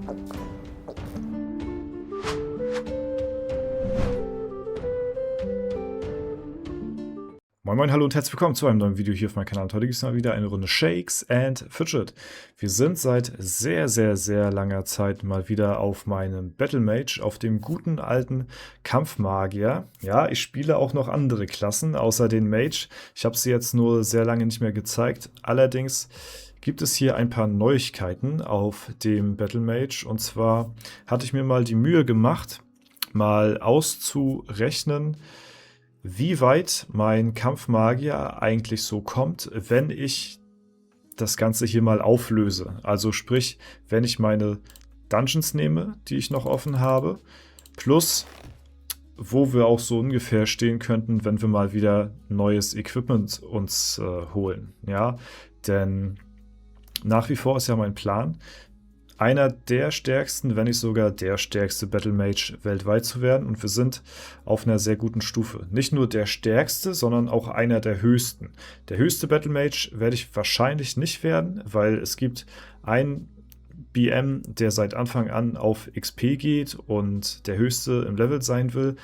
Moin Moin, hallo und herzlich willkommen zu einem neuen Video hier auf meinem Kanal. Und heute gibt es mal wieder eine Runde Shakes and Fidget. Wir sind seit sehr langer Zeit mal wieder auf meinem Battle Mage, auf dem guten alten Kampfmagier. Ja, ich spiele auch noch andere Klassen, außer den Mage. Ich habe sie jetzt nur sehr lange nicht mehr gezeigt. Allerdings gibt es hier ein paar Neuigkeiten auf dem Battle Mage. Und zwar hatte ich mir mal die Mühe gemacht, mal auszurechnen, wie weit mein Kampfmagier eigentlich so kommt, wenn ich das Ganze hier mal auflöse. Also sprich, wenn ich meine Dungeons nehme, die ich noch offen habe, plus wo wir auch so ungefähr stehen könnten, wenn wir mal wieder neues Equipment uns holen. Ja, denn nach wie vor ist ja mein Plan, einer der stärksten, wenn nicht sogar der stärkste Battle Mage weltweit zu werden. Und wir sind auf einer sehr guten Stufe. Nicht nur der stärkste, sondern auch einer der höchsten. Der höchste Battle Mage werde ich wahrscheinlich nicht werden, weil es gibt einen BM, der seit Anfang an auf XP geht und der höchste im Level sein will.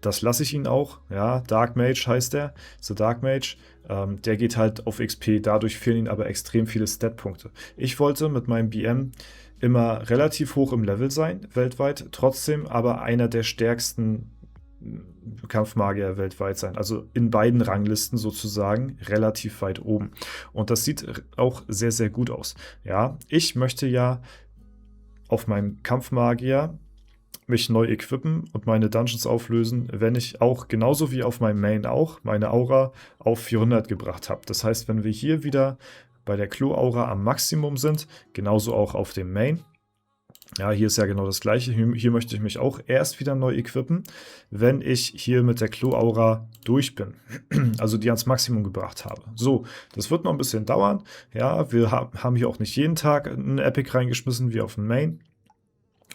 Das lasse ich ihn auch. Ja, Dark Mage heißt er. The Dark Mage. Der geht halt auf XP. Dadurch fehlen ihm aber extrem viele Stat-Punkte. Ich wollte mit meinem BM immer relativ hoch im Level sein, weltweit. Trotzdem aber einer der stärksten Kampfmagier weltweit sein. Also in beiden Ranglisten sozusagen relativ weit oben. Und das sieht auch sehr gut aus. Ja, ich möchte ja auf meinem Kampfmagier mich neu equippen und meine Dungeons auflösen, wenn ich auch, genauso wie auf meinem Main auch, meine Aura auf 400 gebracht habe. Das heißt, wenn wir hier wieder bei der Klo-Aura am Maximum sind, genauso auch auf dem Main. Ja, hier ist ja genau das gleiche. Hier möchte ich mich auch erst wieder neu equippen, wenn ich hier mit der Klo-Aura durch bin. Also die ans Maximum gebracht habe. So, das wird noch ein bisschen dauern. Ja, wir haben hier auch nicht jeden Tag einen Epic reingeschmissen wie auf dem Main.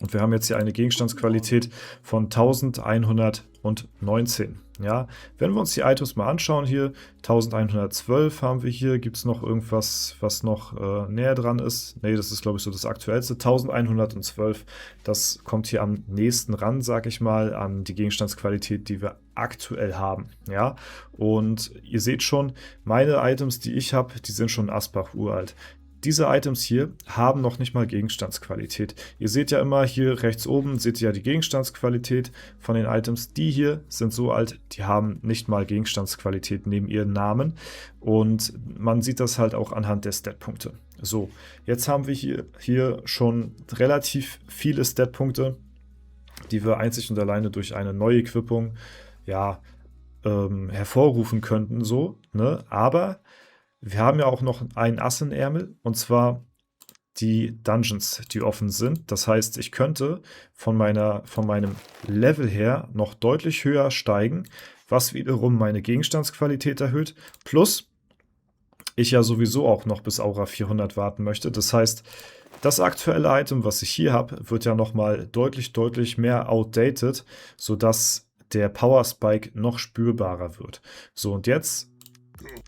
Und wir haben jetzt hier eine Gegenstandsqualität von 1119. Ja, wenn wir uns die Items mal anschauen hier, 1112 haben wir hier. Gibt es noch irgendwas, was noch näher dran ist? Ne, das ist, glaube ich, so das aktuellste. 1112, das kommt hier am nächsten ran, sag ich mal, an die Gegenstandsqualität, die wir aktuell haben. Ja, und ihr seht schon, meine Items, die ich habe, die sind schon Asbach uralt. Diese Items hier haben noch nicht mal Gegenstandsqualität. Ihr seht ja immer hier rechts oben, seht ihr ja die Gegenstandsqualität von den Items. Die hier sind so alt, die haben nicht mal Gegenstandsqualität neben ihren Namen. Und man sieht das halt auch anhand der Statpunkte. So, jetzt haben wir hier schon relativ viele Statpunkte, die wir einzig und alleine durch eine Neuequippung ja, hervorrufen könnten. So, ne? Aber wir haben ja auch noch einen Ass im Ärmel, und zwar die Dungeons, die offen sind. Das heißt, ich könnte von meinem Level her noch deutlich höher steigen, was wiederum meine Gegenstandsqualität erhöht. Plus, ich ja sowieso auch noch bis Aura 400 warten möchte. Das heißt, das aktuelle Item, was ich hier habe, wird ja nochmal deutlich mehr outdated, sodass der Power Spike noch spürbarer wird. So, und jetzt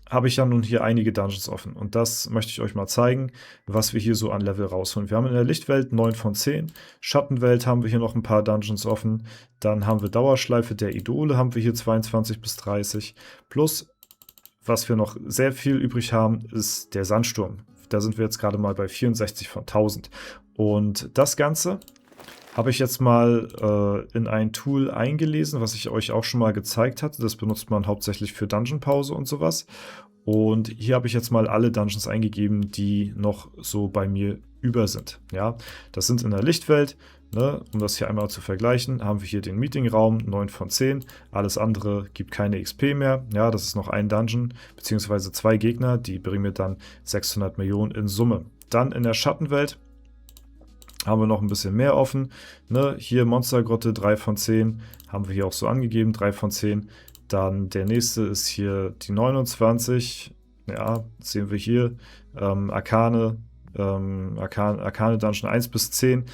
habe ich ja nun hier einige Dungeons offen. Und das möchte ich euch mal zeigen, was wir hier so an Level rausholen. Wir haben in der Lichtwelt 9 von 10. Schattenwelt haben wir hier noch ein paar Dungeons offen. Dann haben wir Dauerschleife der Idole, haben wir hier 22 bis 30. Plus, was wir noch sehr viel übrig haben, ist der Sandsturm. Da sind wir jetzt gerade mal bei 64 von 1000. Und das Ganze habe ich jetzt mal in ein Tool eingelesen, was ich euch auch schon mal gezeigt hatte. Das benutzt man hauptsächlich für Dungeon-Pause und sowas. Und hier habe ich jetzt mal alle Dungeons eingegeben, die noch so bei mir über sind. Ja, das sind in der Lichtwelt, ne, um das hier einmal zu vergleichen, haben wir hier den Meetingraum, 9 von 10. Alles andere gibt keine XP mehr. Ja, das ist noch ein Dungeon, beziehungsweise 2 Gegner, die bringen mir dann 600 Millionen in Summe. Dann in der Schattenwelt haben wir noch ein bisschen mehr offen. Ne? Hier Monstergrotte 3 von 10. Haben wir hier auch so angegeben, 3 von 10. Dann der nächste ist hier die 29. Ja, das sehen wir hier. Arkane Dungeon 1 bis 10.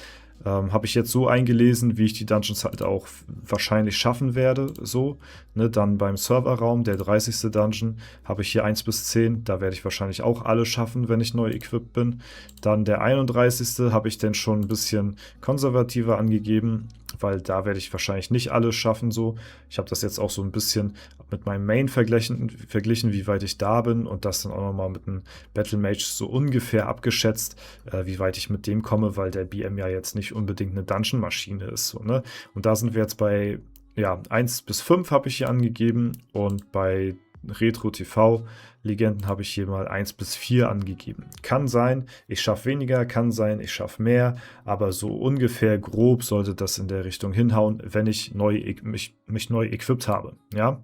habe ich jetzt so eingelesen, wie ich die Dungeons halt auch wahrscheinlich schaffen werde, so. Ne, dann beim Serverraum, der 30. Dungeon, habe ich hier 1 bis 10. Da werde ich wahrscheinlich auch alle schaffen, wenn ich neu equipped bin. Dann der 31. habe ich dann schon ein bisschen konservativer angegeben, weil da werde ich wahrscheinlich nicht alle schaffen, so. Ich habe das jetzt auch so ein bisschen mit meinem Main verglichen, wie weit ich da bin, und das dann auch nochmal mit einem Battle Mage so ungefähr abgeschätzt, wie weit ich mit dem komme, weil der BM ja jetzt nicht unbedingt eine Dungeon-Maschine ist, so, ne? Und da sind wir jetzt bei, ja, 1 bis 5 habe ich hier angegeben, und bei Retro TV Legenden habe ich hier mal 1 bis 4 angegeben. Kann sein, ich schaffe weniger, kann sein, ich schaffe mehr, aber so ungefähr grob sollte das in der Richtung hinhauen, wenn ich mich neu equipped habe, ja.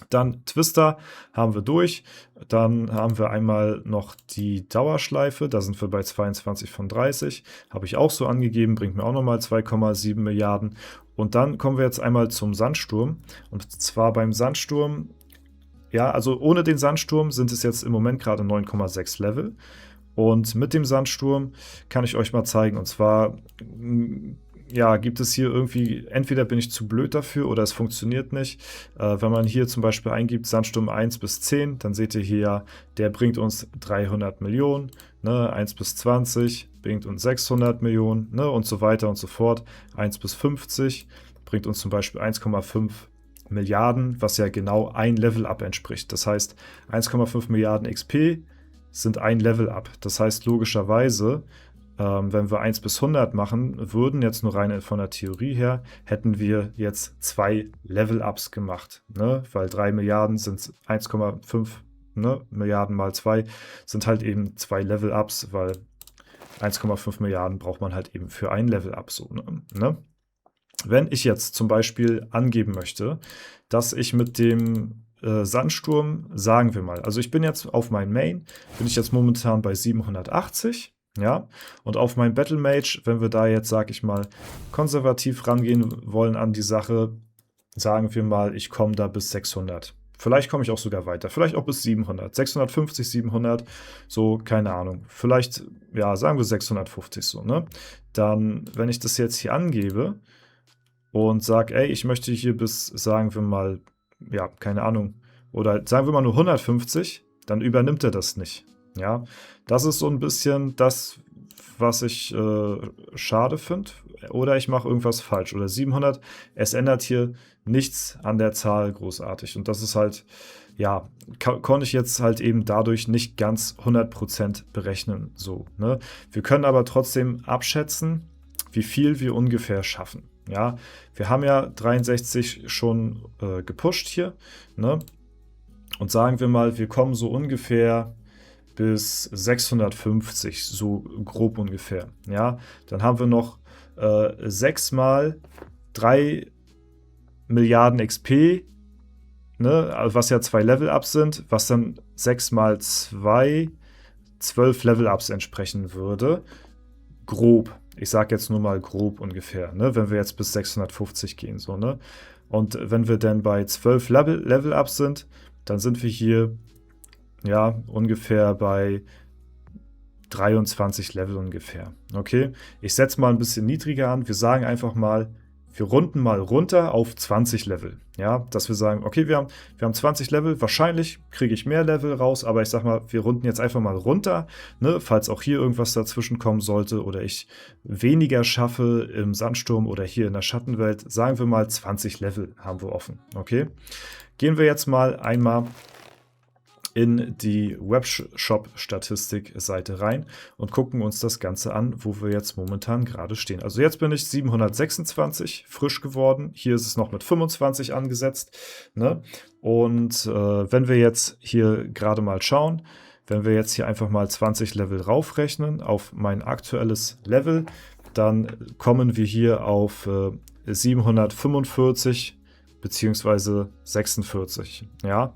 Dann Twister haben wir durch. Dann haben wir einmal noch die Dauerschleife. Da sind wir bei 22 von 30. Habe ich auch so angegeben, bringt mir auch nochmal 2,7 Milliarden. Und dann kommen wir jetzt einmal zum Sandsturm. Und zwar beim Sandsturm, ja, also ohne den Sandsturm sind es jetzt im Moment gerade 9,6 Level. Und mit dem Sandsturm kann ich euch mal zeigen. Und zwar, ja, gibt es hier irgendwie, entweder bin ich zu blöd dafür oder es funktioniert nicht. Wenn man hier zum Beispiel eingibt, Sandsturm 1 bis 10, dann seht ihr hier, der bringt uns 300 Millionen, ne? 1 bis 20 bringt uns 600 Millionen, ne? Und so weiter und so fort. 1 bis 50 bringt uns zum Beispiel 1,5 Milliarden, was ja genau ein Level-Up entspricht. Das heißt, 1,5 Milliarden XP sind ein Level-Up. Das heißt, logischerweise, wenn wir 1 bis 100 machen würden, jetzt nur rein von der Theorie her, hätten wir jetzt 2 Level-Ups gemacht. Ne? Weil 3 Milliarden sind 1,5, ne? Milliarden mal 2 sind halt eben 2 Level-Ups, weil 1,5 Milliarden braucht man halt eben für ein Level-Up. So, ne? Wenn ich jetzt zum Beispiel angeben möchte, dass ich mit dem Sandsturm, sagen wir mal, also ich bin jetzt auf meinem Main, bin ich jetzt momentan bei 780. Ja, und auf mein Battle Mage, wenn wir da jetzt, sag ich mal, konservativ rangehen wollen an die Sache, sagen wir mal, ich komme da bis 600. Vielleicht komme ich auch sogar weiter, vielleicht auch bis 700, 650, 700, so, keine Ahnung. Vielleicht, ja, sagen wir 650 so, ne? Dann, wenn ich das jetzt hier angebe und sage, ey, ich möchte hier bis, sagen wir mal, ja, keine Ahnung, oder sagen wir mal nur 150, dann übernimmt er das nicht. Ja, das ist so ein bisschen das, was ich schade finde. Oder ich mache irgendwas falsch. Oder 700, es ändert hier nichts an der Zahl großartig. Und das ist halt, ja, konnte ich jetzt halt eben dadurch nicht ganz 100% berechnen. So, ne? Wir können aber trotzdem abschätzen, wie viel wir ungefähr schaffen. Ja, wir haben ja 63 schon gepusht hier. Ne? Und sagen wir mal, wir kommen so ungefähr bis 650, so grob ungefähr. Ja, dann haben wir noch 6 mal 3 Milliarden XP, ne, was ja 2 Level-Ups sind, was dann 6 mal 2, 12 Level-Ups entsprechen würde. Grob. Ich sage jetzt nur mal grob ungefähr, ne, wenn wir jetzt bis 650 gehen. So, ne? Und wenn wir dann bei 12 Level-Ups sind, dann sind wir hier ja, ungefähr bei 23 Level ungefähr. Okay, ich setze mal ein bisschen niedriger an. Wir sagen einfach mal, wir runden mal runter auf 20 Level. Ja, dass wir sagen, okay, wir haben 20 Level, wahrscheinlich kriege ich mehr Level raus, aber ich sag mal, wir runden jetzt einfach mal runter, ne, falls auch hier irgendwas dazwischen kommen sollte oder ich weniger schaffe im Sandsturm oder hier in der Schattenwelt. Sagen wir mal 20 Level haben wir offen. Okay, gehen wir jetzt mal einmal in die Webshop-Statistik-Seite rein und gucken uns das Ganze an, wo wir jetzt momentan gerade stehen. Also jetzt bin ich 726 frisch geworden. Hier ist es noch mit 25 angesetzt. Ne? Und wenn wir jetzt hier gerade mal schauen, wenn wir jetzt hier einfach mal 20 Level raufrechnen auf mein aktuelles Level, dann kommen wir hier auf 745 bzw. 46. Ja,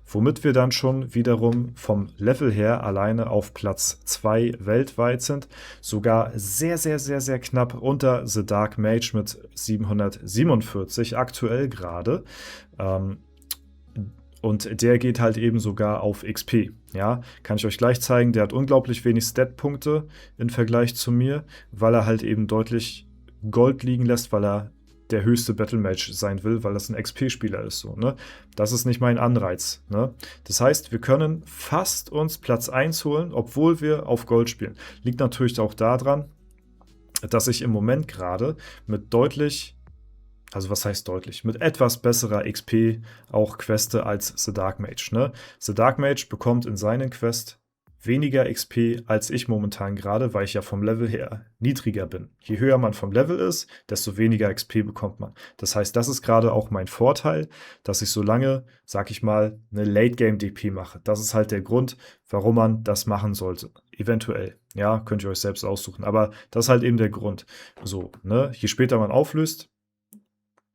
womit wir dann schon wiederum vom Level her alleine auf Platz 2 weltweit sind. Sogar sehr, sehr, sehr, sehr knapp unter The Dark Mage mit 747 aktuell gerade. Und der geht halt eben sogar auf XP. Ja, kann ich euch gleich zeigen. Der hat unglaublich wenig Stat-Punkte im Vergleich zu mir, weil er halt eben deutlich Gold liegen lässt, weil er der höchste Battlemage sein will, weil das ein XP-Spieler ist. So, ne? Das ist nicht mein Anreiz. Ne? Das heißt, wir können fast uns Platz 1 holen, obwohl wir auf Gold spielen. Liegt natürlich auch daran, dass ich im Moment gerade mit deutlich, also was heißt deutlich, mit etwas besserer XP auch queste als The Dark Mage. Ne? The Dark Mage bekommt in seinen Quest weniger XP als ich momentan gerade, weil ich ja vom Level her niedriger bin. Je höher man vom Level ist, desto weniger XP bekommt man. Das heißt, das ist gerade auch mein Vorteil, dass ich so lange, sag ich mal, eine Late-Game-DP mache. Das ist halt der Grund, warum man das machen sollte. Eventuell. Ja, könnt ihr euch selbst aussuchen. Aber das ist halt eben der Grund. So, ne? Je später man auflöst,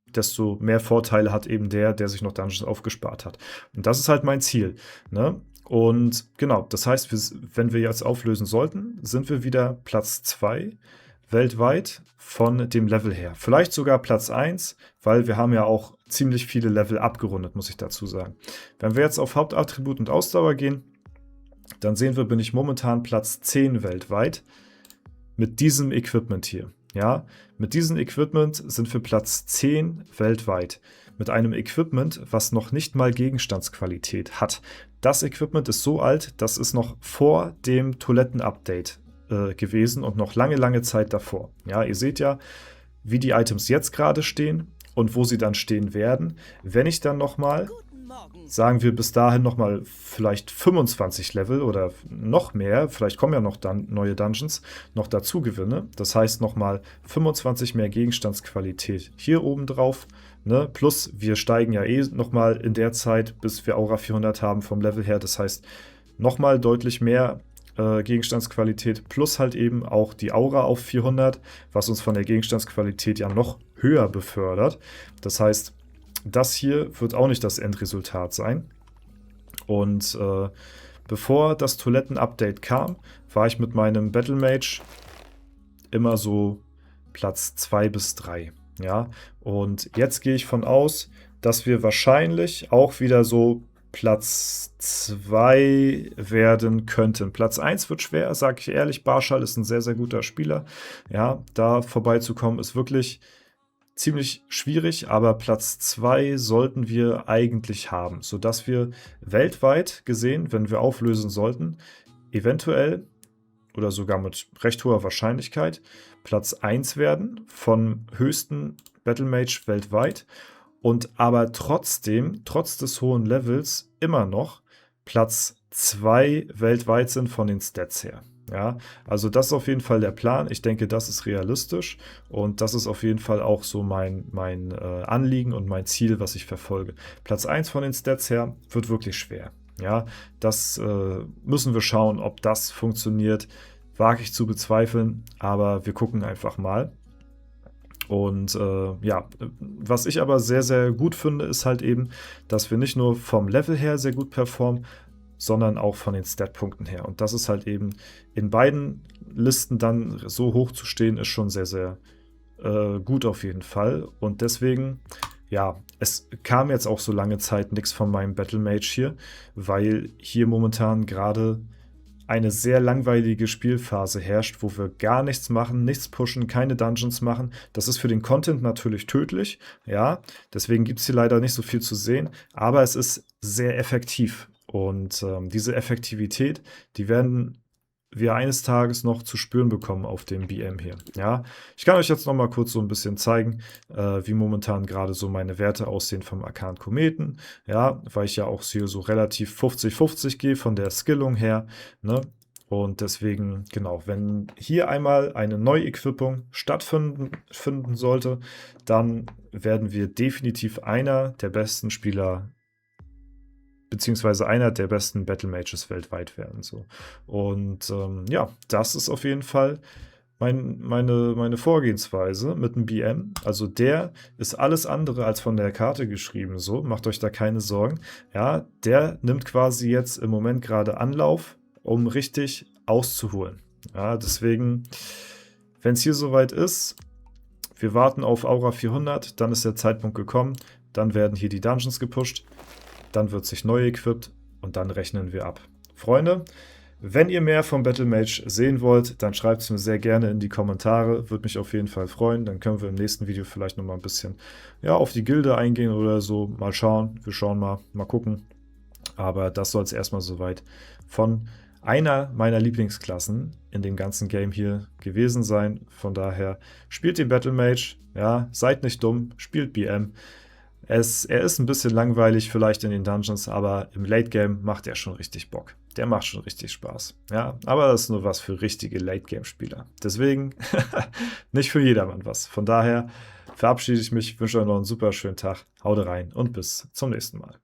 desto mehr Vorteile hat eben der sich noch Dungeons aufgespart hat. Und das ist halt mein Ziel. Ne? Und genau, das heißt, wenn wir jetzt auflösen sollten, sind wir wieder Platz 2 weltweit von dem Level her. Vielleicht sogar Platz 1, weil wir haben ja auch ziemlich viele Level abgerundet, muss ich dazu sagen. Wenn wir jetzt auf Hauptattribut und Ausdauer gehen, dann sehen wir, bin ich momentan Platz 10 weltweit mit diesem Equipment hier. Ja, mit diesem Equipment sind wir Platz 10 weltweit. Mit einem Equipment, was noch nicht mal Gegenstandsqualität hat. Das Equipment ist so alt, das ist noch vor dem Toiletten-Update gewesen und noch lange, lange Zeit davor. Ja, ihr seht ja, wie die Items jetzt gerade stehen und wo sie dann stehen werden. Wenn ich dann nochmal, sagen wir bis dahin nochmal vielleicht 25 Level oder noch mehr, vielleicht kommen ja noch dann neue Dungeons, noch dazu gewinne. Das heißt nochmal 25 mehr Gegenstandsqualität hier oben drauf. Ne? Plus wir steigen ja eh nochmal in der Zeit, bis wir Aura 400 haben vom Level her. Das heißt nochmal deutlich mehr Gegenstandsqualität plus halt eben auch die Aura auf 400, was uns von der Gegenstandsqualität ja noch höher befördert. Das heißt, das hier wird auch nicht das Endresultat sein. Und bevor das Toiletten-Update kam, war ich mit meinem Battlemage immer so Platz 2 bis 3. Ja? Und jetzt gehe ich von aus, dass wir wahrscheinlich auch wieder so Platz 2 werden könnten. Platz 1 wird schwer, sage ich ehrlich. Barschal ist ein sehr, sehr guter Spieler. Ja, da vorbeizukommen ist wirklich ziemlich schwierig, aber Platz 2 sollten wir eigentlich haben, sodass wir weltweit gesehen, wenn wir auflösen sollten, eventuell oder sogar mit recht hoher Wahrscheinlichkeit Platz 1 werden vom höchsten Battlemage weltweit und aber trotzdem, trotz des hohen Levels, immer noch Platz 2 weltweit sind von den Stats her. Ja, also das ist auf jeden Fall der Plan. Ich denke, das ist realistisch und das ist auf jeden Fall auch so mein Anliegen und mein Ziel, was ich verfolge. Platz 1 von den Stats her wird wirklich schwer. Ja, das müssen wir schauen, ob das funktioniert. Wage ich zu bezweifeln, aber wir gucken einfach mal. Und ja, was ich aber sehr, sehr gut finde, ist halt eben, dass wir nicht nur vom Level her sehr gut performen, sondern auch von den Statpunkten her. Und das ist halt eben in beiden Listen dann so hoch zu stehen, ist schon sehr, sehr gut auf jeden Fall. Und deswegen, ja, es kam jetzt auch so lange Zeit nichts von meinem Battlemage hier, weil hier momentan gerade eine sehr langweilige Spielphase herrscht, wo wir gar nichts machen, nichts pushen, keine Dungeons machen. Das ist für den Content natürlich tödlich, ja, deswegen gibt es hier leider nicht so viel zu sehen, aber es ist sehr effektiv. Und diese Effektivität, die werden wir eines Tages noch zu spüren bekommen auf dem BM hier. Ja, ich kann euch jetzt noch mal kurz so ein bisschen zeigen, wie momentan gerade so meine Werte aussehen vom Arkan Kometen. Ja, weil ich ja auch hier so relativ 50-50 gehe von der Skillung her. Ne? Und deswegen, genau, wenn hier einmal eine Neuequippung stattfinden sollte, dann werden wir definitiv einer der besten Spieler beziehungsweise einer der besten Battle-Mages weltweit werden. So. Und ja, das ist auf jeden Fall meine Vorgehensweise mit dem BM. Also der ist alles andere als von der Karte geschrieben. So, macht euch da keine Sorgen. Ja, der nimmt quasi jetzt im Moment gerade Anlauf, um richtig auszuholen. Ja, deswegen, wenn es hier soweit ist, wir warten auf Aura 400, dann ist der Zeitpunkt gekommen, dann werden hier die Dungeons gepusht. dann wird sich neu equipped und dann rechnen wir ab. Freunde, wenn ihr mehr vom Battle Mage sehen wollt, dann schreibt es mir sehr gerne in die Kommentare. Würde mich auf jeden Fall freuen. Dann können wir im nächsten Video vielleicht nochmal ein bisschen auf die Gilde eingehen oder so. Mal schauen. Wir schauen mal gucken. Aber das soll es erstmal soweit von einer meiner Lieblingsklassen in dem ganzen Game hier gewesen sein. Von daher spielt den Battle Mage. Ja, seid nicht dumm, spielt BM. Er ist ein bisschen langweilig vielleicht in den Dungeons, aber im Late Game macht er schon richtig Bock. Der macht schon richtig Spaß. Ja, aber das ist nur was für richtige Late Game Spieler. Deswegen nicht für jedermann was. Von daher verabschiede ich mich, wünsche euch noch einen super schönen Tag. Haut rein und bis zum nächsten Mal.